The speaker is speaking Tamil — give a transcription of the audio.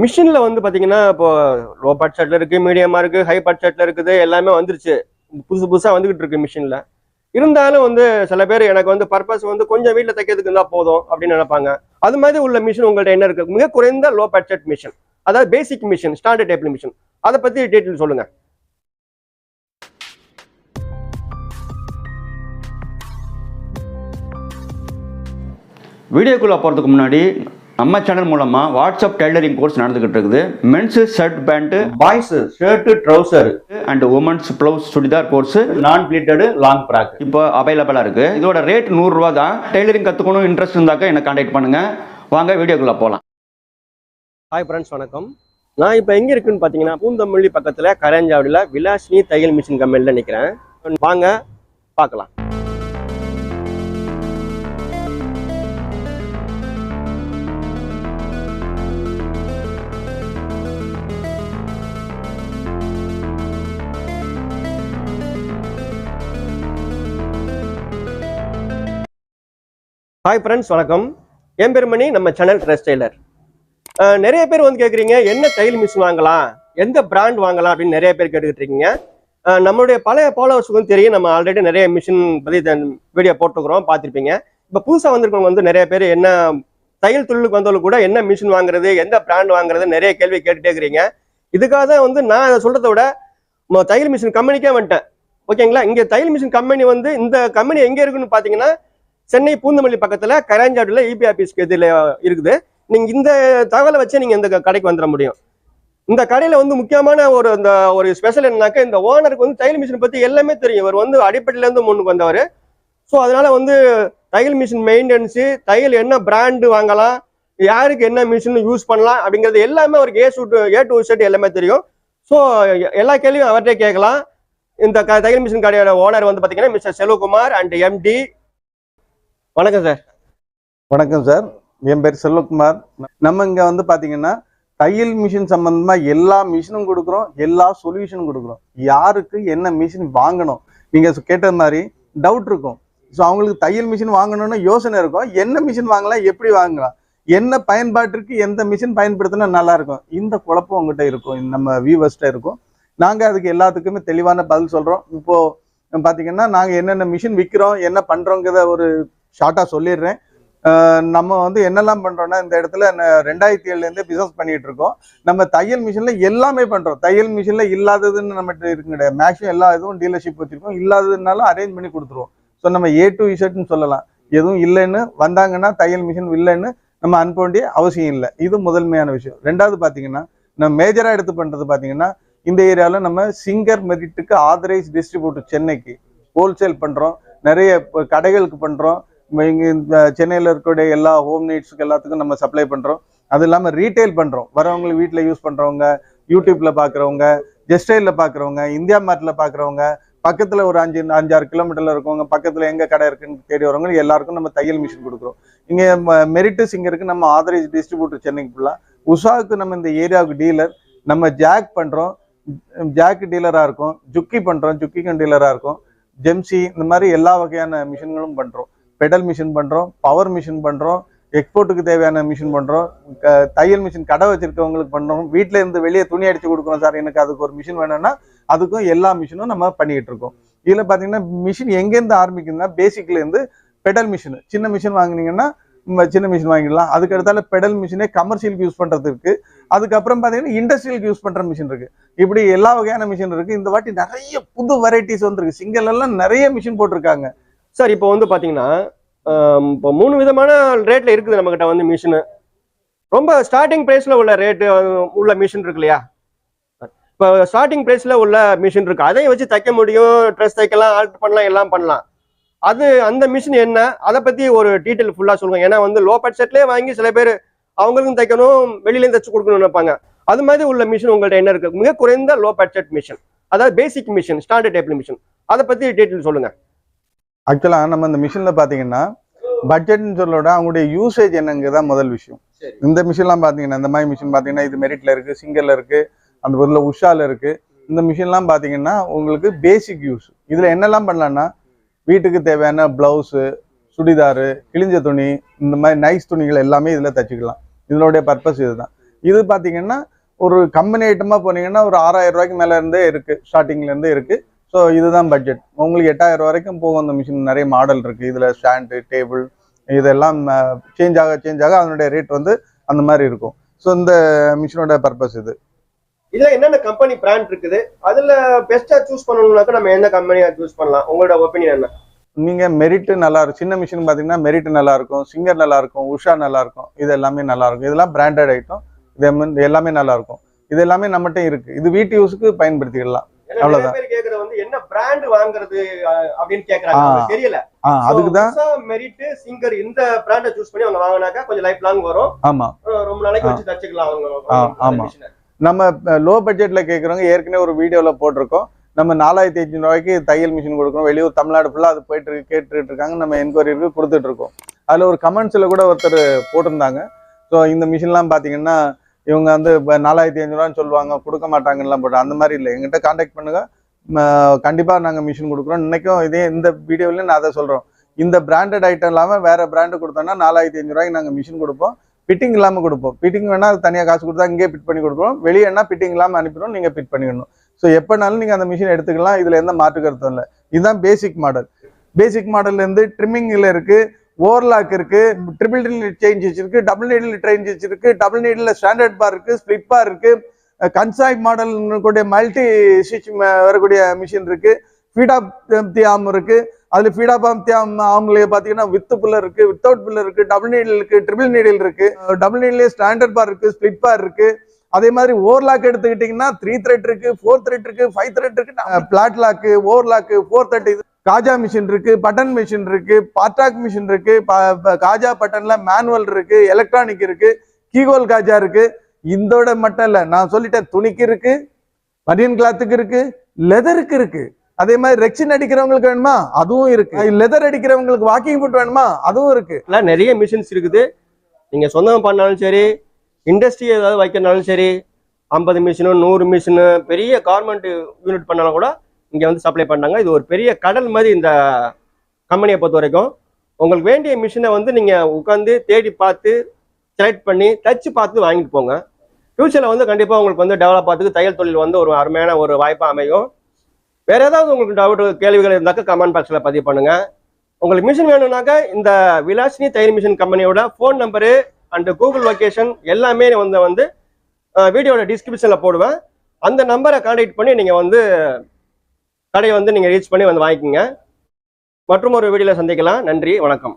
மிஷின்ல வந்து பாத்தீங்கன்னா இப்போ லோ பட்ஜெட்ல இருக்கு, மீடியமா இருக்கு, ஹை பட்ஜெட்ல இருக்குது, எல்லாமே வந்துருச்சு. புதுசு புதுசா வந்துகிட்டு இருக்கு மிஷின்ல. இருந்தாலும் வந்து சில பேர் எனக்கு வந்து பர்பஸ் வந்து கொஞ்சம் வீட்டுல தைக்கிறதுக்கு இருந்தா போதும் அப்படின்னு நினைப்பாங்க. அது மாதிரி உள்ள மிஷின் உங்கள்ட்ட என்ன இருக்கு? மிக குறைந்த லோ பட்ஜெட் மிஷின், அதாவது பேசிக் மிஷின், ஸ்டாண்டர்ட் டைப்ல மிஷின், அதை பத்தி டீட்டெயில் சொல்லுங்க. வீடியோக்குள்ளே போகிறதுக்கு முன்னாடி நம்ம சேனல் மூலமாக வாட்ஸ்அப் டெய்லரிங் கோர்ஸ் நடந்துகிட்டு இருக்குது. Men's shirt pant, boys shirt trouser and women's blouse churidar course, நான் பிளீட்டடு லாங் ஃப்ராக் இப்போ அவைலபிளாக இருக்குது. இதோட ரேட் 100 ரூபா தான். டெய்லரிங் கற்றுக்கணும் இன்ட்ரெஸ்ட் இருந்தாக்க என்னை கான்டாக்ட் பண்ணுங்கள். வாங்க வீடியோக்குள்ளே போகலாம். ஹாய் ஃப்ரெண்ட்ஸ், வணக்கம். நான் இப்போ எங்கே இருக்குன்னு பார்த்தீங்கன்னா பூந்தமல்லி பக்கத்தில் கரஞ்சாவடியில் விலாசினி தையல் மிஷின் கம்பெனியில் நிற்கிறேன். வாங்க பார்க்கலாம். ஹாய் ஃப்ரெண்ட்ஸ், வணக்கம். என் பேர் மணி, நம்ம சேனல் ட்ரெஸ் டெய்லர். நிறைய பேர் வந்து கேட்குறீங்க என்ன தையல் மிஷின் வாங்கலாம், எந்த பிராண்ட் வாங்கலாம் அப்படின்னு நிறைய பேர் கேட்டுக்கிட்டு இருக்கீங்க. நம்மளுடைய பழைய ஃபாலோவர்ஸுக்கு வந்து தெரியும், நம்ம ஆல்ரெடி நிறைய மிஷின் பற்றி வீடியோ போட்டுக்கிறோம், பார்த்துருப்பீங்க. இப்போ புதுசாக வந்திருக்கவங்க வந்து நிறைய பேர் என்ன தையல் தொழிலுக்கு வந்தவங்களுக்கு கூட என்ன மிஷின் வாங்குறது, எந்த பிராண்ட் வாங்குறது நிறைய கேள்வி கேட்டுட்டே இருக்கிறீங்க. இதுக்காக தான் வந்து நான் அதை சொல்கிறத விட தையல் மிஷின் கம்பெனிக்கே வந்துட்டேன். ஓகேங்களா? இங்கே தையல் மிஷின் கம்பெனி வந்து இந்த கம்பெனி எங்கே இருக்குன்னு பார்த்தீங்கன்னா சென்னை பூந்தமல்லி பக்கத்துல கரஞ்சாவடியில் இபி ஆபீஸ்க்கு எதிரில் இருக்குது. நீங்க இந்த தகவலை வச்சு நீங்க இந்த கடைக்கு வந்துட முடியும். இந்த கடையில வந்து முக்கியமான ஒரு ஸ்பெஷல் என்னன்னாக்க, இந்த ஓனருக்கு வந்து தையல் மிஷின் பத்தி எல்லாமே தெரியும். இவர் வந்து அடிப்படையில இருந்து முன்னுக்கு வந்தவர். ஸோ அதனால வந்து தையல் மிஷின் மெயின்டெனன்ஸு, தையல் என்ன பிராண்டு வாங்கலாம், யாருக்கு என்ன மிஷின் யூஸ் பண்ணலாம் அப்படிங்கிறது எல்லாமே அவருக்கு ஏ டு செட் எல்லாமே தெரியும். ஸோ எல்லா கேள்வியும் அவர்கிட்ட கேட்கலாம். இந்த தையல் மிஷின் கடையோட ஓனர் வந்து பாத்தீங்கன்னா மிஸ்டர் செல்வகுமார் அண்ட் எம்டி. வணக்கம் சார். வணக்கம் சார், என் பேர் செல்வகுமார். நம்ம இங்கே வந்து பார்த்தீங்கன்னா தையல் மிஷின் சம்மந்தமாக எல்லா மிஷினும் கொடுக்குறோம், எல்லா சொல்யூஷனும் கொடுக்குறோம். யாருக்கு என்ன மிஷின் வாங்கணும், நீங்கள் கேட்ட மாதிரி டவுட் இருக்கும். ஸோ அவங்களுக்கு தையல் மிஷின் வாங்கணும்னு யோசனை இருக்கும். என்ன மிஷின் வாங்கலாம், எப்படி வாங்கலாம், என்ன பயன்பாட்டிற்கு எந்த மிஷின் பயன்படுத்தினா நல்லா இருக்கும், இந்த குழப்பம் உங்கள்கிட்ட இருக்கும், நம்ம வியூவர்ஸ்கிட்ட இருக்கும். நாங்கள் அதுக்கு எல்லாத்துக்குமே தெளிவான பதில் சொல்கிறோம். இப்போது பார்த்தீங்கன்னா நாங்கள் என்னென்ன மிஷின் விற்கிறோம், என்ன பண்ணுறோங்கிறத ஒரு ஷார்ட்டாக சொல்லிடுறேன். நம்ம வந்து என்னெல்லாம் பண்ணுறோன்னா, இந்த இடத்துல 2007 பிஸ்னஸ் பண்ணிகிட்டு இருக்கோம். நம்ம தையல் மிஷினில் எல்லாமே பண்ணுறோம். தையல் மிஷினில் இல்லாததுன்னு நம்மகிட்ட இருக்கு கிடையாது. மேக்ஸிமம் எல்லா இதுவும் டீலர்ஷிப் வச்சுருக்கோம். இல்லாததுனாலும் அரேஞ்ச் பண்ணி கொடுத்துருவோம். ஸோ நம்ம ஏ டு இசட்னு சொல்லலாம். எதுவும் இல்லைன்னு வந்தாங்கன்னா தையல் மிஷின் இல்லைன்னு நம்ம அனுப்ப வேண்டிய அவசியம் இல்லை. இது முதன்மையான விஷயம். ரெண்டாவது பார்த்தீங்கன்னா, நம்ம மேஜராக எடுத்து பண்ணுறது பார்த்தீங்கன்னா, இந்த ஏரியாவில் நம்ம சிங்கர் மெரிட்டுக்கு ஆதரைஸ் டிஸ்ட்ரிபியூட்டர் சென்னைக்கு ஹோல்சேல் பண்ணுறோம். நிறைய கடைகளுக்கு பண்ணுறோம். இங்கே இந்த சென்னையில் இருக்கக்கூடிய எல்லா ஹோம் நீட்ஸுக்கு எல்லாத்துக்கும் நம்ம சப்ளை பண்ணுறோம். அது இல்லாமல் ரீட்டைல் பண்ணுறோம். வரவங்களுக்கு வீட்டில் யூஸ் பண்ணுறவங்க, யூடியூப்பில் பார்க்குறவங்க, ஜெஸ்டைலில் பார்க்குறவங்க, இந்தியா மார்ட்டில் பார்க்குறவங்க, பக்கத்தில் ஒரு 5-6 கிலோமீட்டரில் இருக்கவங்க, பக்கத்தில் எங்கே கடை இருக்குன்னு தேடி வரவங்க எல்லாருக்கும் நம்ம தையல் மிஷின் கொடுக்குறோம். இங்கே மெரிட்டு சிங்கருக்கு நம்ம ஆதரைஸ் டிஸ்ட்ரிபியூட்டர் சென்னைக்கு ஃபுல்லாக. உஷாவுக்கு நம்ம இந்த ஏரியாவுக்கு டீலர். நம்ம ஜாக் பண்ணுறோம், ஜாக் டீலராக இருக்கும். ஜுக்கி பண்ணுறோம், ஜுக்கிக்கும் டீலராக இருக்கும். ஜெம்சி, இந்த மாதிரி எல்லா வகையான மிஷின்களும் பண்ணுறோம். பெடல் மிஷின் பண்ணுறோம், பவர் மிஷின் பண்ணுறோம், எக்ஸ்போர்ட்டுக்கு தேவையான மிஷின் பண்ணுறோம், தையல் மிஷின் கடை வச்சிருக்கவங்களுக்கு பண்ணுறோம். வீட்டில் இருந்து வெளியே துணி அடித்து கொடுக்குறோம் சார், எனக்கு அதுக்கு ஒரு மிஷின் வேணும்னா அதுக்கும் எல்லா மிஷினும் நம்ம பண்ணிக்கிட்டு இருக்கோம். இதில் பார்த்தீங்கன்னா மிஷின் எங்கேருந்து ஆரம்பிக்குதுன்னா, பேசிக்லேருந்து பெடல் மிஷின், சின்ன மிஷின் வாங்கினீங்கன்னா சின்ன மிஷின் வாங்கிடலாம். அதுக்கு அடுத்தால பெடல் மிஷினே கமர்ஷியலுக்கு யூஸ் பண்ணுறது இருக்குது. அதுக்கப்புறம் பார்த்தீங்கன்னா இண்டஸ்ட்ரியலுக்கு யூஸ் பண்ணுற மிஷின் இருக்குது. இப்படி எல்லா வகையான மிஷின் இருக்குது. இந்த வாட்டி நிறைய புது வெரைட்டிஸ் வந்துருக்கு. சிங்கிள் எல்லாம் நிறைய மிஷின் போட்டிருக்காங்க சார். இப்போ வந்து பார்த்தீங்கன்னா இப்போ 3 விதமான ரேட்ல இருக்குது நம்மகிட்ட வந்து மிஷினு. ரொம்ப ஸ்டார்டிங் ப்ரைஸில் உள்ள ரேட்டு உள்ள மிஷின் இருக்கு இல்லையா? இப்போ ஸ்டார்டிங் ப்ரைஸில் உள்ள மிஷின் இருக்கு, அதையும் வச்சு தைக்க முடியும், ட்ரெஸ் தைக்கலாம், ஆல்ட் பண்ணலாம், எல்லாம் பண்ணலாம். அந்த மிஷின் என்ன, அதை பற்றி ஒரு டீட்டெயில் ஃபுல்லாக சொல்லுங்க. ஏன்னா வந்து லோ பட்ஜெட்லேயே வாங்கி சில பேர் அவங்களுக்கும் தைக்கணும், வெளியிலேயும் தைச்சு கொடுக்கணும்னு நினைப்பாங்க. அது மாதிரி உள்ள மிஷின் உங்கள்கிட்ட என்ன இருக்கு? மிக குறைந்த லோ பட்ஜெட் மிஷின், அதாவது பேசிக் மிஷின், ஸ்டாண்டர்ட் டைப்ல மிஷின், அதை பற்றி டீட்டெயில் சொல்லுங்க. ஆக்சுவலாக நம்ம இந்த மிஷினில் பார்த்தீங்கன்னா பட்ஜெட்னு சொல்லோட அவங்களுடைய யூசேஜ் என்னங்கிறதான் முதல் விஷயம். இந்த மிஷின்லாம் பார்த்தீங்கன்னா, இந்த மாதிரி மிஷின் பார்த்தீங்கன்னா இது மெரிட்டில் இருக்குது, சிங்கரில் இருக்குது, அந்த பொருளில் உஷாவில் இருக்குது. இந்த மிஷின்லாம் பார்த்தீங்கன்னா உங்களுக்கு பேசிக் யூஸ். இதில் என்னெல்லாம் பண்ணலான்னா, வீட்டுக்கு தேவையான ப்ளவுஸு, சுடிதாரு, கிழிஞ்ச துணி, இந்த மாதிரி நைஸ் துணிகள் எல்லாமே இதில் தைச்சிக்கலாம். இதனுடைய பர்பஸ் இதுதான். இது பார்த்தீங்கன்னா ஒரு கம்பெனி ஐட்டமாக போனீங்கன்னா ஒரு 6000 ரூபாய்க்கு மேலே இருந்தே இருக்குது, ஸ்டார்டிங்லேருந்தே இருக்குது. ஸோ இதுதான் பட்ஜெட். உங்களுக்கு 8000 வரைக்கும் போகும் அந்த மிஷின். நிறைய மாடல் இருக்குது இதில். ஸ்டாண்டு, டேபிள் இதெல்லாம் சேஞ்ச் ஆக அதனுடைய ரேட் வந்து அந்த மாதிரி இருக்கும். ஸோ இந்த மிஷினோட பர்பஸ் இது. இதுல என்னென்ன கம்பெனி பிராண்ட் இருக்குது, அதுல பெஸ்டா சூஸ் பண்ணணும்னாக்க நம்ம எந்த கம்பெனியா சூஸ் பண்ணலாம்? உங்களோட ஒப்பீனியன் என்ன? நீங்க மெரிட் நல்லா இருக்கும். சின்ன மிஷின் பாத்தீங்கன்னா மெரிட் நல்லா இருக்கும், சிங்கர் நல்லா இருக்கும், உஷா நல்லா இருக்கும். இது எல்லாமே நல்லா இருக்கும். இதெல்லாம் பிராண்டட் ஐட்டம். இது எல்லாமே நல்லா இருக்கும். இது எல்லாமே நம்மகிட்ட இருக்கு. இது வீட்டு யூஸுக்கு பயன்படுத்திக்கலாம். அவ்வளவுதான். கேக்குறது வந்து என்ன பிராண்ட் வாங்குறது அப்படின்னு கேக்குறாங்க. தெரியல. அதுக்குதான் மெரிட், சிங்கர் இந்த பிராண்ட சூஸ் பண்ணி அவங்க வாங்கினாக்கா கொஞ்சம் லைஃப் லாங் வரும். ஆமா, ரொம்ப நாளைக்கு வச்சு தச்சுக்கலாம் அவங்க. ஆமா. நம்ம லோ பட்ஜெட்ல கேட்குறவங்க ஏற்கனவே ஒரு வீடியோல போட்டிருக்கோம். நம்ம 4500 ரூபாய்க்கு தையல் மிஷின் கொடுக்குறோம். வெளியூர் தமிழ்நாடு ஃபுல்லா அது போயிட்டு இருக்கு, கேட்டுட்டு இருக்காங்க. நம்ம என்கொயரிக்கு கொடுத்துட்டு இருக்கோம். அதுல ஒரு கமெண்ட்ஸ்ல கூட ஒருத்தர் போட்டிருந்தாங்க. ஸோ இந்த மிஷின்லாம் பாத்தீங்கன்னா இவங்க வந்து 4500 ரூபான்னு சொல்லுவாங்க, கொடுக்க மாட்டாங்கலாம் போட்டு. அந்த மாதிரி இல்லை. எங்கிட்ட கான்டாக்ட் பண்ணுங்க, கண்டிப்பா நாங்க மிஷின் கொடுக்குறோம். இன்னைக்கும் இந்த வீடியோல நான் அதை சொல்றோம். இந்த பிராண்டட் ஐட்டம் இல்லாம வேற பிராண்டு கொடுத்தோம்னா 4500 ரூபாய்க்கு நாங்க மிஷின் கொடுப்போம். ஃபிட்டிங் இல்லாம கொடுப்போம். ஃபிட்டிங் வேணா அது தனியாக காசு கொடுத்தா இங்கே ஃபிட் பண்ணி கொடுக்குறோம். வெளியேனா ஃபிட்டிங் இல்லாமல் அனுப்பிடும், நீங்க ஃபிட் பண்ணிக்கணும். ஸோ எப்போனாலும் நீங்க அந்த மிஷின் எடுத்துக்கலாம். இதுல எந்த மாற்று கருத்தும் இல்லை. இதுதான் பேசிக் மாடல். பேசிக் மாடல்ல இருந்து ட்ரிம்மிங்ல இருக்கு, ஓவர்லாக் இருக்கு, ட்ரிபிள் நீடில் சேஞ்சஸ் இருக்கு, டபுள் நீடில் சேஞ்சஸ் இருக்கு, டபுள் நீடில் ஸ்டாண்டர்ட் பார் இருக்கு, ஸ்பிளிட் பார் இருக்கு, கன்சாய் மாடல் கூடிய மல்டி ஸ்விட்ச் வரக்கூடிய மிஷின் இருக்கு, ஃபீடாப் ஆம் இருக்கு. அதுல ஃபீடாப் ஆம்லயே பாத்தீங்கன்னா வித் பில்லர் இருக்கு, வித்தவுட் பில்லர் இருக்கு, டபுள் நீடில் இருக்கு, ட்ரிபிள் நீடில் இருக்கு, டபுள் நீடிலே ஸ்டாண்டர்ட் பார் இருக்கு, ஸ்பிளிட் பார் இருக்கு. அதே மாதிரி ஓவர்லாக் எடுத்துக்கிட்டீங்கன்னா 3 த்ரெட் இருக்கு, 4 த்ரெட் இருக்கு, 5 த்ரெட் இருக்கு, பிளாட் லாக்கு, ஓவர்லாக்கு, 4 த்ரெட். காஜா மிஷின் இருக்கு, பட்டன் மிஷின் இருக்கு, பாட்டாக் மிஷின் இருக்கு, காஜா பட்டன்ல மேனுவல் இருக்கு, எலக்ட்ரானிக் இருக்கு, கீகோல் காஜா இருக்கு. இதோட மட்டும் இல்ல, நான் சொல்லிட்டேன், துணிக்கு இருக்கு, பனியன் கிளாத்துக்கு இருக்கு, லெதருக்கு இருக்கு. அதே மாதிரி ரெக்சின் அடிக்கிறவங்களுக்கு வேணுமா, அதுவும் இருக்கு. லெதர் அடிக்கிறவங்களுக்கு வாக்கிங் ஃபுட் வேணுமா, அதுவும் இருக்கு. நிறைய மிஷின்ஸ் இருக்குது. நீங்க சொந்தம் பண்ணாலும் சரி, இண்டஸ்ட்ரி ஏதாவது வைக்கிறனாலும் சரி, 50 மிஷினு 100 மிஷினு பெரிய கார்மெண்ட் யூனிட் பண்ணாலும் கூட இங்கே வந்து சப்ளை பண்ணாங்க. இது ஒரு பெரிய கடல் மாதிரி இந்த கம்பெனியை பொறுத்த வரைக்கும். உங்களுக்கு வேண்டிய மிஷினை வந்து நீங்கள் உட்காந்து தேடி பார்த்து செலக்ட் பண்ணி தச்சு பார்த்து வாங்கிட்டு போங்க. ஃபியூச்சரில் வந்து கண்டிப்பாக உங்களுக்கு வந்து டெவலப் ஆகிறதுக்கு தையல் தொழில் வந்து ஒரு அருமையான ஒரு வாய்ப்பாக அமையும். வேறு ஏதாவது உங்களுக்கு டவுட் கேள்விகள் இருந்தாக்க கமெண்ட் பாக்ஸில் பதிவு பண்ணுங்கள். உங்களுக்கு மிஷின் வேணும்னாக்கா இந்த விலாசினி தையல் மிஷின் கம்பெனியோட phone number and Google location எல்லாமே வந்து வீடியோட டிஸ்கிரிப்ஷனில் போடுவேன். அந்த நம்பரை கான்டாக்ட் பண்ணி நீங்கள் வந்து கடையை வந்து நீங்கள் ரீச் பண்ணி வந்து வாங்கிக்கோங்க. மற்றும் ஒரு வீடியோவில் சந்திக்கலாம். நன்றி, வணக்கம்.